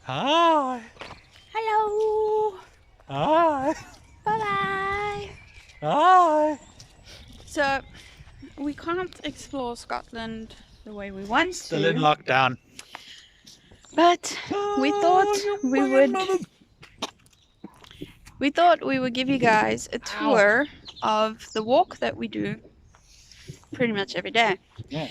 Hi. Hello. Hi. Bye-bye. Hi. So, we can't explore Scotland the way we want Still in to, lockdown. but we thought we would give you guys a tour of the walk that we do pretty much every day. Yeah.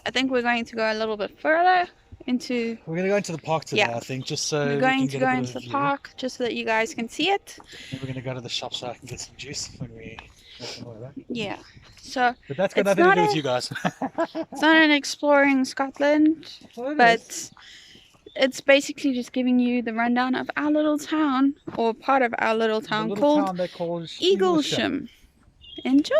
I think we're going to go a little bit further into. We're going to go into the park today, Yeah. I think, just so We're we going can to get go a bit into of a the view. park just so that you guys can see it. And we're going to go to the shop so I can get some juice when we open all that. Yeah. So But that's got it's nothing to not do with a- you guys. it's not an exploring Scotland, Well, it is. but it's basically just giving you the rundown of our little town, or part of our little The town little called town they call Eaglesham. Enjoy!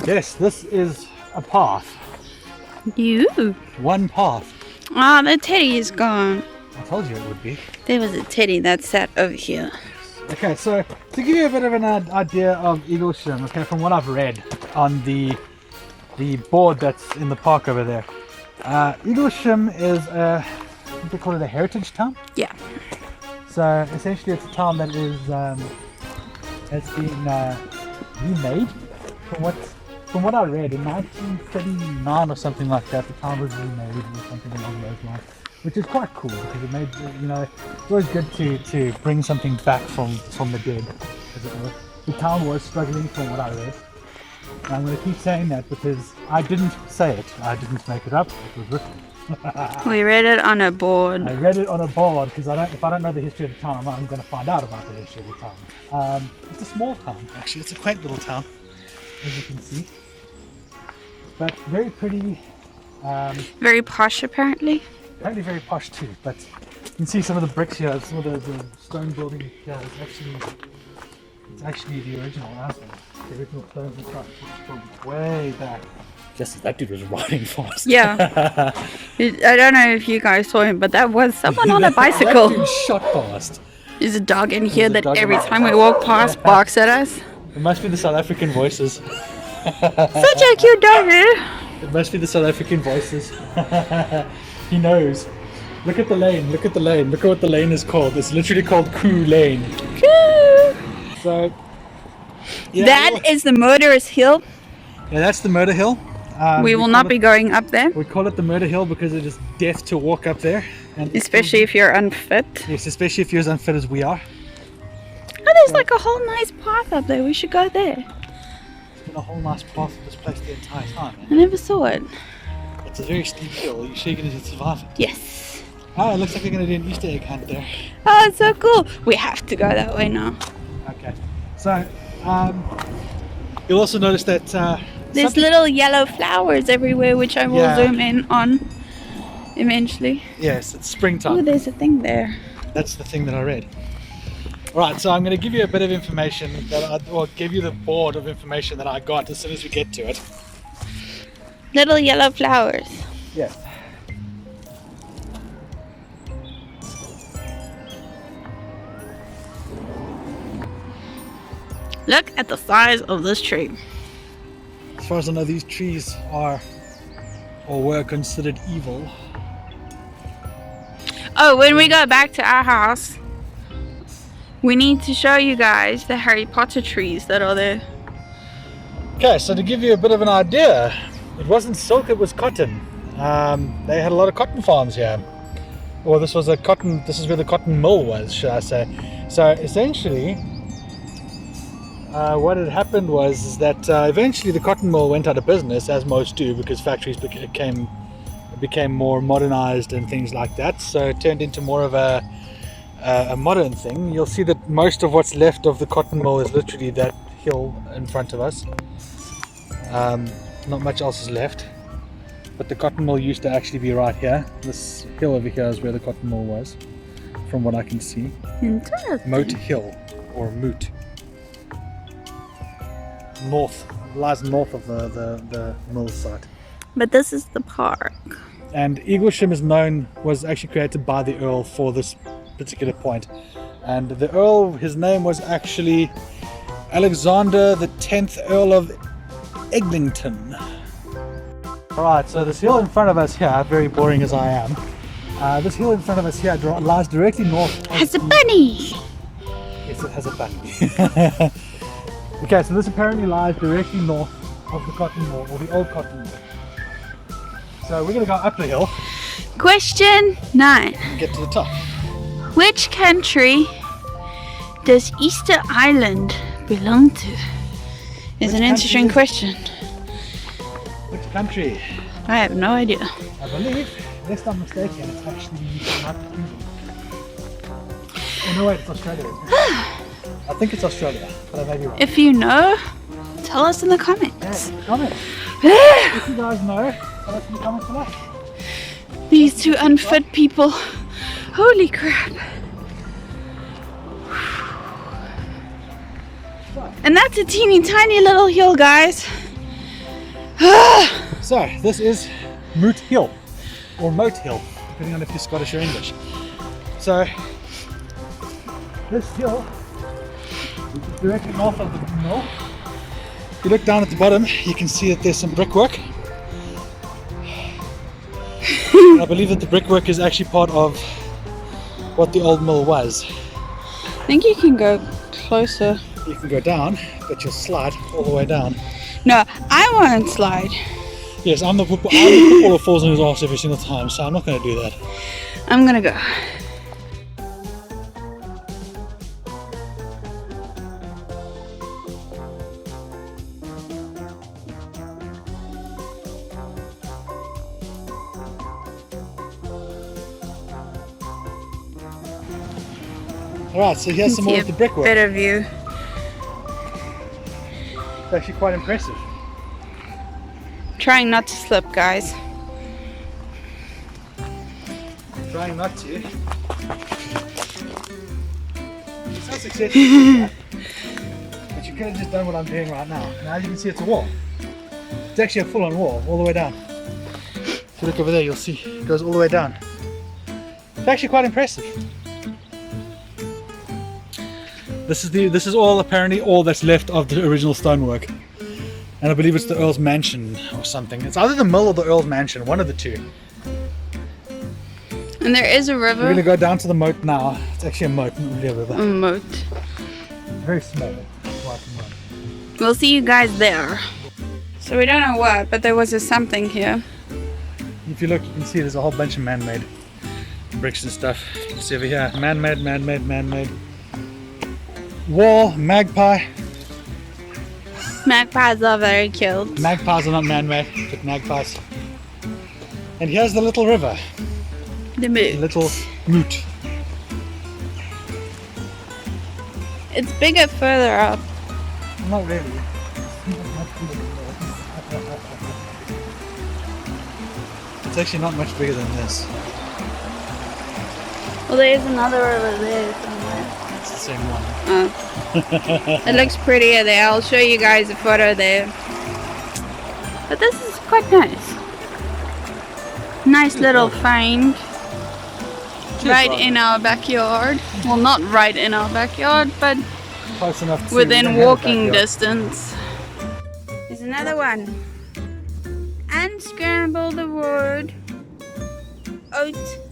Yes, this is a path. You? One path. Ah, the teddy is gone. I told you it would be. There was a teddy that sat over here. Okay, so to give you a bit of an idea of Eaglesham, okay, from what I've read on the board that's in the park over there, Eaglesham is what do they call it, a heritage town? Yeah. So essentially it's a town that is has been remade. From what I read, in 1939 or something like that, the town was remade or something along those lines, which is quite cool because it made, you know, it's always good to bring something back from the dead, as it were. The town was struggling from what I read. And I'm going to keep saying that because I didn't say it. I didn't make it up. It was written. We read it on a board. I read it on a board because if I don't know the history of the town, I'm going to find out about the history of the town. It's a small town, actually. It's a quaint little town, as you can see. But very pretty. Very posh, apparently. Apparently very posh too. But you can see some of the bricks here, some of the stone building here. It's actually the original housing. The original stone construction from way back. Just that dude was riding fast. Yeah. I don't know if you guys saw him, but that was someone on a bicycle. That dude shot past. There's a dog in here that dog every in there. time we walk past barks at us. It must be the South African voices. Such a cute doggy. It must be the South African voices. He knows. Look at the lane, look at the lane, look at what the lane is called. It's literally called Crew Lane. Cute. So, yeah, That is the Murderous Hill. yeah, that's the Murder Hill. We will not be going up there, We call it the Murder Hill because it is death to walk up there. And especially if you're unfit. yes, especially if you're as unfit as we are. Oh, there's like a whole nice path up there. We should go there. It's been a whole nice path of this place the entire time. I never saw it. It's a very steep hill. Are you sure you're going to survive it? Yes. Oh, it looks like we're going to do an Easter egg hunt there. Oh, it's so cool. We have to go that way now. Okay. So, you'll also notice that There's something- little yellow flowers everywhere, which I will Yeah. zoom in on eventually. yes, it's Oh, springtime. there's a thing there. That's the thing that I read. Right, so I'm going to give you a bit of information or give you the board of information that I got as soon as we get to it. Little yellow flowers. Yes. Look at the size of this tree. As far as I know, these trees are or were considered evil. Oh, when we go back to our house, we need to show you guys the Harry Potter trees that are there. Okay, so to give you a bit of an idea, it wasn't silk, it was cotton. They had a lot of cotton farms here. Or this is where the cotton mill was, should I say. So essentially, what had happened was that eventually the cotton mill went out of business, as most do, because factories became more modernized and things like that. So it turned into more of a modern thing. You'll see that most of what's left of the cotton mill is literally that hill in front of us. Not much else is left, but the cotton mill used to actually be right here. This hill over here is where the cotton mill was, from what I can see. Interesting. Moat Hill, or Moot. Lies north of the mill site. But this is the park. And Eaglesham was actually created by the Earl for this particular point. And the Earl, his name was actually Alexander the 10th Earl of Eaglesham. Alright, so this hill in front of us here, very boring as I am, this hill in front of us here lies directly north of Has a bunny! Yes, it has a bunny. Okay, so this apparently lies directly north of the cotton mill, or the old cotton mill. So we're going to go up the hill Question 9. and get to the top. Which country does Easter Island belong to? Is Which an interesting question. Which country? I have no idea. I believe, lest I'm mistaken, it's actually the United Kingdom. Oh no, wait, it's Australia. Isn't it? I think it's Australia, but I may be wrong. If you know, tell us in the comments. Yeah, comment. If you guys know, tell us in the comments below. These two unfit people. Holy crap. And that's a teeny tiny little hill, guys. So, this is Moot Hill, or Moat Hill, depending on if you're Scottish or English. So, this hill is directly north of the mill. If you look down at the bottom, you can see that there's some brickwork. I believe that the brickwork is actually part of what the old mill was. I think you can go closer. You can go down, but you'll slide all the way down. No, I won't slide. Yes, I'm the footballer who falls on his ass every single time, so I'm not going to do that. I'm gonna go. Alright, so here's some more of the brickwork. Better view. It's actually quite impressive. Trying not to slip, guys. Trying not to. It's not successful, but you could have just done what I'm doing right now. Now you can see it's a wall. It's actually a full-on wall, all the way down. If you look over there, you'll see it goes all the way down. It's actually quite impressive. This is all apparently all that's left of the original stonework. And I believe it's the Earl's Mansion or something. It's either the mill or the Earl's Mansion, one of the two. And there is a river. We're going to go down to the moat now. It's actually a moat, not really a river. A moat. Very small. Quite a moat. We'll see you guys there. So we don't know what, but there was a something here. If you look, you can see there's a whole bunch of man-made bricks and stuff. You can see over here, man-made, man-made, man-made. Wall, magpie. Magpies are very cute. Magpies are not man-made, but magpies. And here's the little river, The the moat. little moot. It's bigger further up. Not really. It's actually not much bigger than this. Well, there's another river there somewhere. It's the same one. It looks prettier there. I'll show you guys a photo there. But this is quite nice. Nice little find. Right in our backyard. Well, not right in our backyard, but Close enough to within walking distance. There's another one. Unscramble the word. Ote-chlo.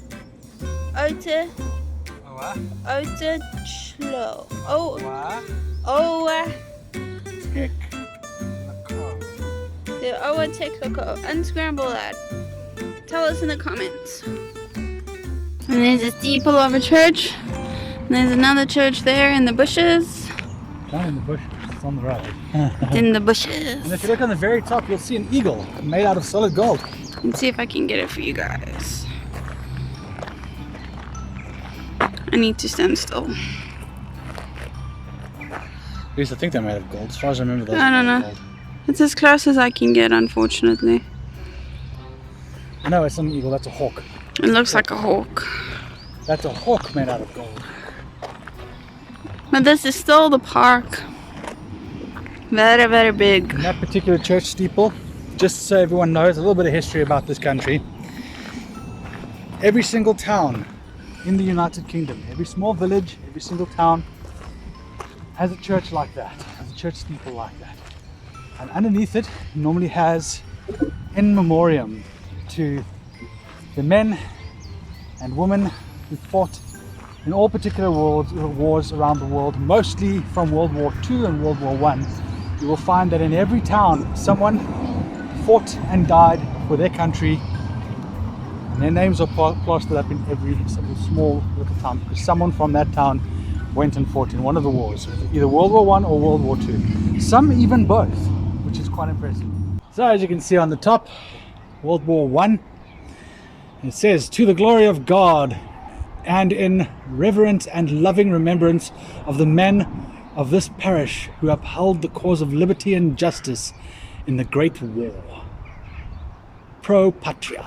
The Owa-te-koko. Unscramble that. Tell us in the comments. And there's a steeple of a church. And there's another church there in the bushes. Down in the bushes, it's on the road. In the bushes. And if you look on the very top, you'll see an eagle made out of solid gold. Let's see if I can get it for you guys. I need to stand still. I used to think they're made of gold. As far as I remember, those I don't are made of know. gold. It's as close as I can get, unfortunately. No, it's not an eagle. That's a hawk. It looks like a hawk. That's a hawk made out of gold. But this is still the park. Very, very big. And that particular church steeple, just so everyone knows a little bit of history about this country. Every single town in the United Kingdom, every small village, every single town has a church like that, has a church steeple like that. And underneath it normally has in memoriam to the men and women who fought in all particular wars around the world, mostly from World War II and World War I. You will find that in every town someone fought and died for their country, and their names are plastered up in every small little town because someone from that town went and fought in one of the wars, either World War I or World War II. Some even both, which is quite impressive. So as you can see on the top, World War I, it says, "To the glory of God and in reverent and loving remembrance of the men of this parish who upheld the cause of liberty and justice in the Great War. Pro Patria."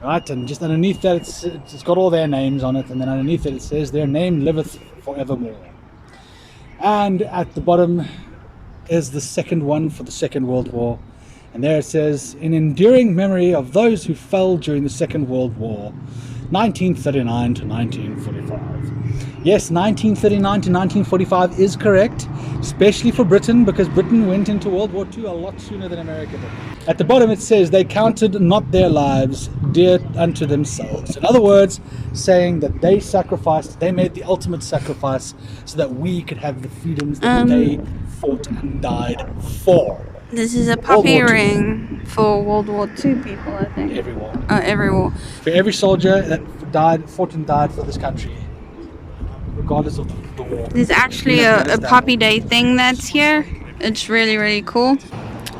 Right, and just underneath that it's got all their names on it, and then underneath it says, "Their name liveth forevermore." And at the bottom is the second one for the Second World War, and there it says, "In enduring memory of those who fell during the Second World War, 1939 to 1945. Yes, 1939 to 1945 is correct, especially for Britain, because Britain went into World War II a lot sooner than America did. At the bottom it says, "They counted not their lives dear unto themselves." In other words, saying that they sacrificed, they made the ultimate sacrifice so that we could have the freedoms that they fought and died for. This is a poppy ring for World War II people, I think. Every war. Every war. For every soldier that fought and died for this country, regardless of the war. There's actually a Poppy Day thing that's here. It's really, really cool.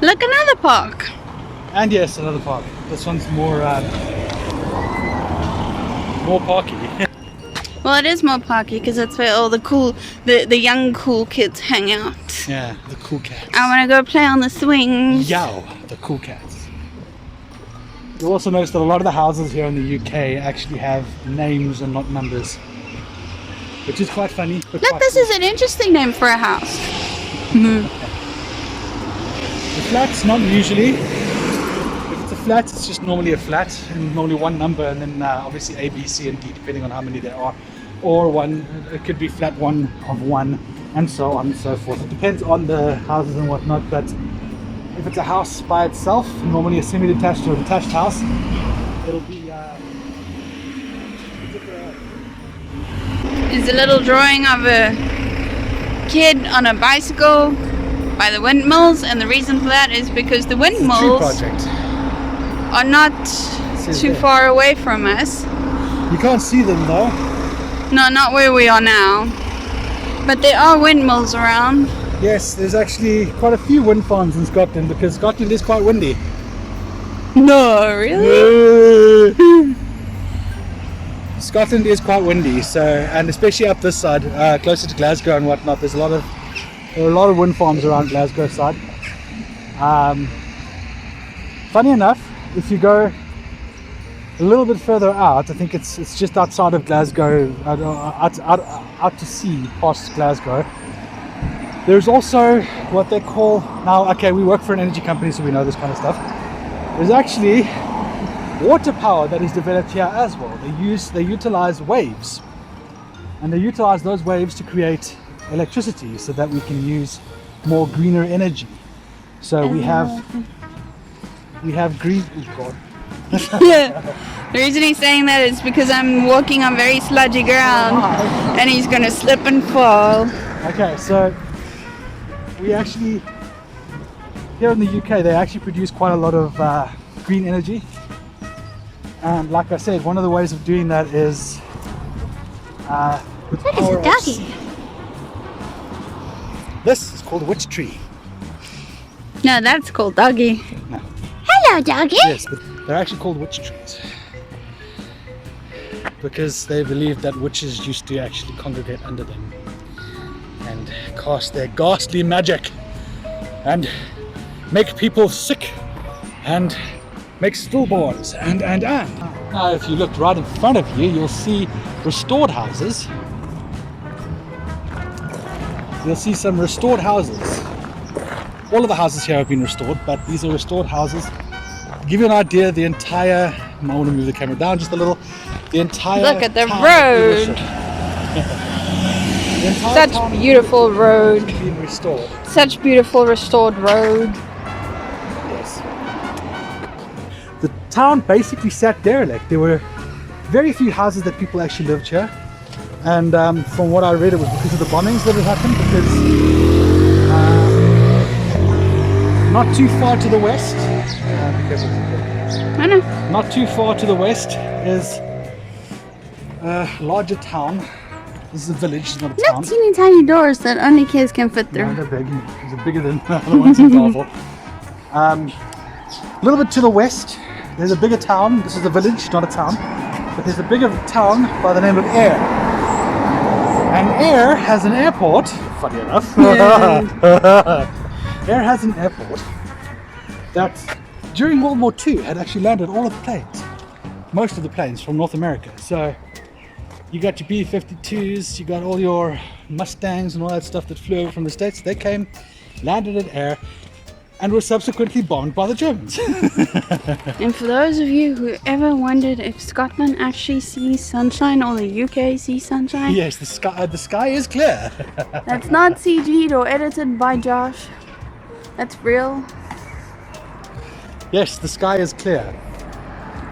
Look, another park. And yes, another park. This one's more parky. Well, it is more parky because that's where all the young cool kids hang out. Yeah, the cool cats. I want to go play on the swings. Yow, the cool cats. You'll also notice that a lot of the houses here in the UK actually have names and not numbers, which is quite funny. Look, this is an interesting name for a house. The flats, not usually. If it's a flat, it's just normally a flat, and normally one number, and then obviously A, B, C, and D, depending on how many there are. Or one, it could be flat one of one, and so on and so forth. It depends on the houses and whatnot, but if it's a house by itself, normally a semi-detached or detached house, it'll be It's a little drawing of a kid on a bicycle by the windmills, and the reason for that is because the windmills are not too far away from us. You can't see them though. No, not where we are now. But there are windmills around. Yes, there's actually quite a few wind farms in Scotland because Scotland is quite windy. No, really? Scotland is quite windy, so, and especially up this side, closer to Glasgow and whatnot, there are a lot of wind farms around Glasgow side. Funny enough, if you go a little bit further out, I think it's just outside of Glasgow, out to sea past Glasgow, there's also what they call, now okay, we work for an energy company so we know this kind of stuff, there's actually water power that is developed here as well. They utilize waves, and they utilize those waves to create electricity so that we can use more greener energy. So we have green, oh God. The reason he's saying that is because I'm walking on very sludgy ground and he's gonna slip and fall. Okay, so we actually, here in the UK, they actually produce quite a lot of green energy. And like I said, one of the ways of doing that is with power of sea. This is called a witch tree. No, that's called doggy. No. Hello, doggy. Yes, but they're actually called witch trees because they believe that witches used to actually congregate under them and cast their ghastly magic and make people sick and make stillborns and. Now if you looked right in front of you, you'll see restored houses. You'll see some restored houses. All of the houses here have been restored, but these are restored houses. To give you an idea, the entire, I want to move the camera down just a little, the entire Look at the road. The entire Such town beautiful road. is being restored. Such beautiful restored road. Yes. The town basically sat derelict. There were very few houses that people actually lived here. And from what I read, it was because of the bombings that had happened, because not too far to the west, I know. not too far to the west is a larger town. This is a village, it's not a town. Look, teeny tiny doors that only kids can fit No, through. they're big. They're bigger than the other ones in Basel. A little bit to the west, there's a bigger town. This is a village, not a town. But there's a bigger town by the name of Ayr. And Ayr has an airport, funny enough. Yeah. Ayr has an airport that during World War II had actually landed all of the planes. Most of the planes from North America. So you got your B-52s, you got all your Mustangs and all that stuff that flew over from the States. They came, landed at Ayr, and were subsequently bombed by the Germans. And for those of you who ever wondered if Scotland actually sees sunshine or the UK sees sunshine, Yes, the sky is clear. that's not CG'd or edited by Josh. That's real. Yes, the sky is clear.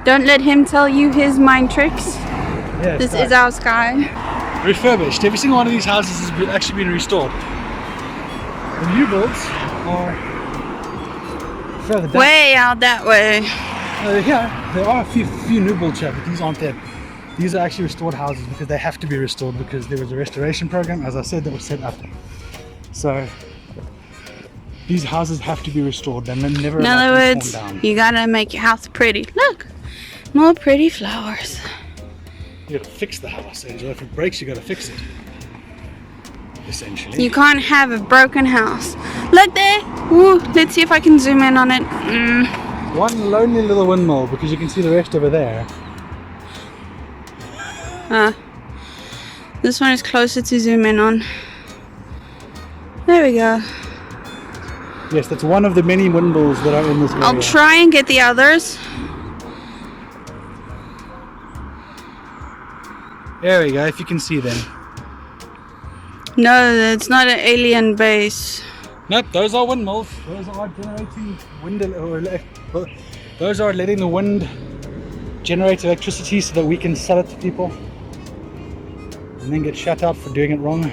Don't let him tell you his mind tricks. Yes, This right. is our sky. Refurbished. Every single one of these houses has actually been restored. The new builds are further down. Way out that way. Yeah, there are a few new builds here, but these aren't them. These are actually restored houses because they have to be restored because there was a restoration program, as I said, that was set up. So these houses have to be restored. They're never In allowed other to be words, torn down. you gotta make your house pretty. Look, more pretty flowers. You gotta fix the house, Angela. If it breaks, you gotta fix it. Essentially. You can't have a broken house. Look there. Ooh, let's see if I can zoom in on it. One lonely little windmill because you can see the rest over there. This one is closer to zoom in on. There we go. Yes, that's one of the many windmills that are in this area. I'll try and get the others. There we go, if you can see them. No, it's not an alien base. Nope, those are windmills. Those are generating wind, those are letting the wind generate electricity so that we can sell it to people and then get shut out for doing it wrong.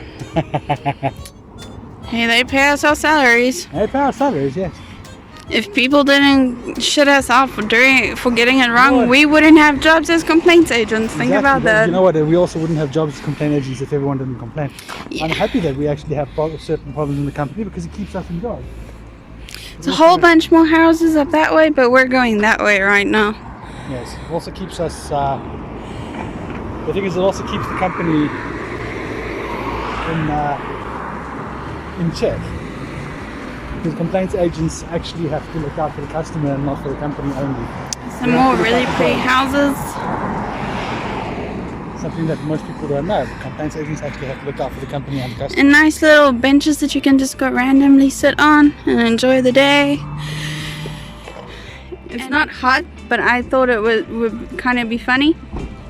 Hey, they pay us our salaries. They pay our salaries, yes. If people didn't shut us out for getting it wrong, What? we wouldn't have jobs as complaints agents. Think Exactly, about but that. You know what? We also wouldn't have jobs as complaint agents if everyone didn't complain. Yeah. I'm happy that we actually have certain problems in the company because it keeps us in jobs. It's a whole bunch more houses up that way, but we're going that way right now. Yes, it also keeps us. The thing is, it also keeps the company in check. Because complaints agents actually have to look out for the customer and not for the company only. Some more really pretty houses. Something that most people don't know. Complaints agents actually have to look out for the company and the customer. And nice little benches that you can just go randomly sit on and enjoy the day. It's not hot, but I thought it would kind of be funny.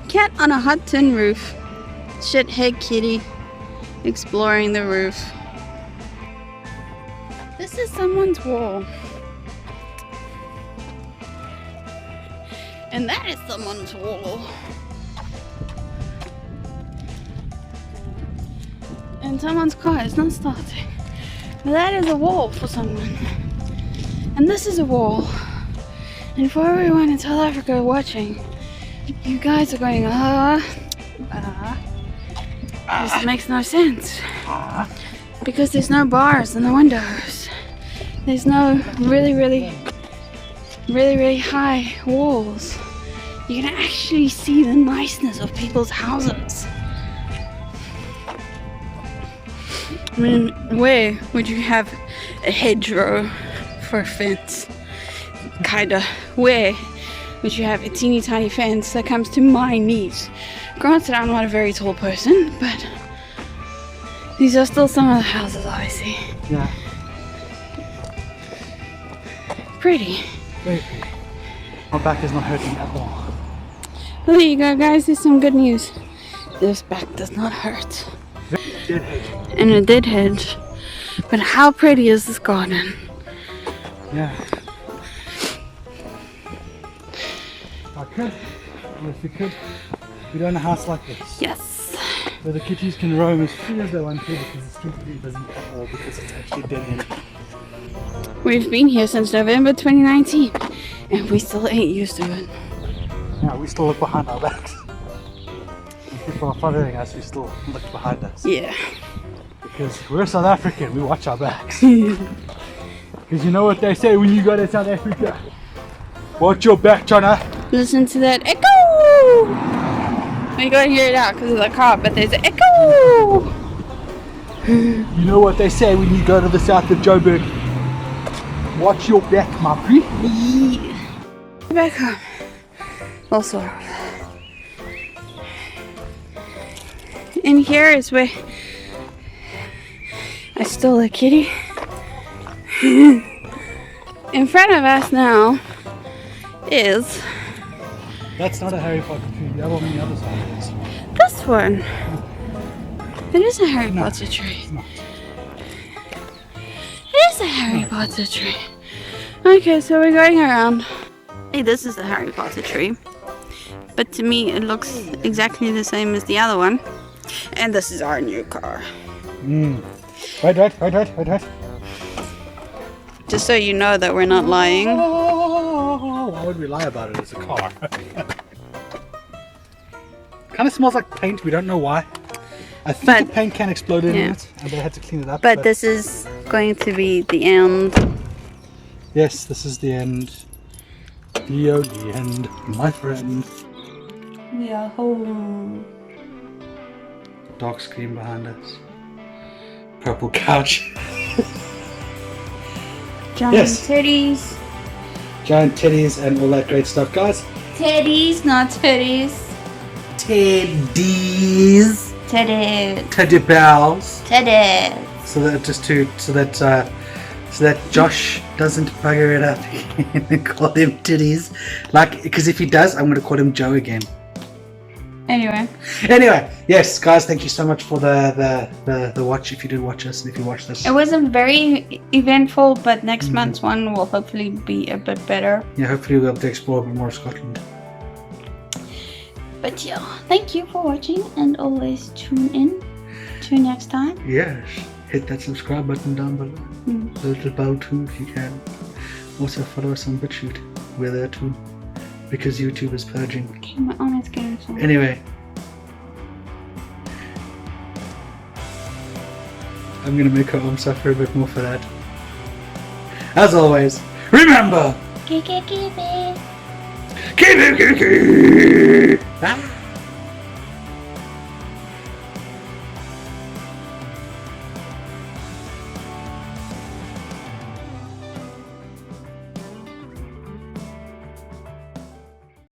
Cat on a hot tin roof. Shithead kitty exploring the roof. This is someone's wall. And that is someone's wall. And someone's car is not starting. But that is a wall for someone. And this is a wall. And for everyone in South Africa watching, you guys are going, this makes no sense. Because there's no bars in the windows. There's no really high walls. You can actually see the niceness of people's houses. I mean, where would you have a hedgerow for a fence? Kinda. Where would you have a teeny tiny fence that comes to my knees? Granted, I'm not a very tall person, but these are still some of the houses I see. Yeah. Pretty. Very pretty. My back is not hurting at all. Well, there you go, guys. There's some good news. This back does not hurt. Deadhead. and a deadhead. But how pretty is this garden? Yeah. I could, or if we could, we'd own a house like this. Yes. Where the kitties can roam as free as they want to because the street view doesn't at all because it's actually dead end. We've been here since November 2019 and we still ain't used to it. Yeah, we still look behind our backs. When people are following us, we still look behind us. Yeah. Because we're South African, we watch our backs. Because you know what they say when you go to South Africa? Watch your back, China. Listen to that echo! You can't hear it out because of the car, but there's an echo! You know what they say when you go to the south of Joburg? Watch your back, my friend. Yeah. Back home. Well, sort of. And here is where I stole a kitty. In front of us now is That's not a Harry Potter tree. The other one on the other side is. this one. It is a Harry No, Potter tree. it's not. It is a Harry Potter tree. Okay, so we're going around. Hey, this is a Harry Potter tree. But to me, it looks exactly the same as the other one. And this is our new car. Right. Just so you know that we're not lying. Oh, why would we lie about it? It's a car. Kind of smells like paint. We don't know why. I think the paint can explode in it, and they had to clean it up. But this is going to be the end. Yes, this is the end. The end, my friend. We are home. Dark screen behind us. Purple couch. Giant Yes. titties. Giant teddies and all that great stuff, guys. Teddies, not titties. Teddies. Teddies. Teddy bears. Teddies. So that Josh doesn't bugger it up and call him titties. Like, because if he does, I'm going to call him Joe again. Anyway, yes, guys, thank you so much for the watch. If you did watch us and if you watched this, it wasn't very eventful, but next month's one will hopefully be a bit better. yeah, hopefully we'll be able to explore a bit more of Scotland. But yeah, thank you for watching and always tune in to next time. Yes, hit that subscribe button down below. The little bell too if you can. Also follow us on BitChute. We're there too. Because YouTube is purging. Okay, my arm is getting sore. Anyway. I'm gonna make her arm suffer a bit more for that. As always, remember! Keep it. Keep it!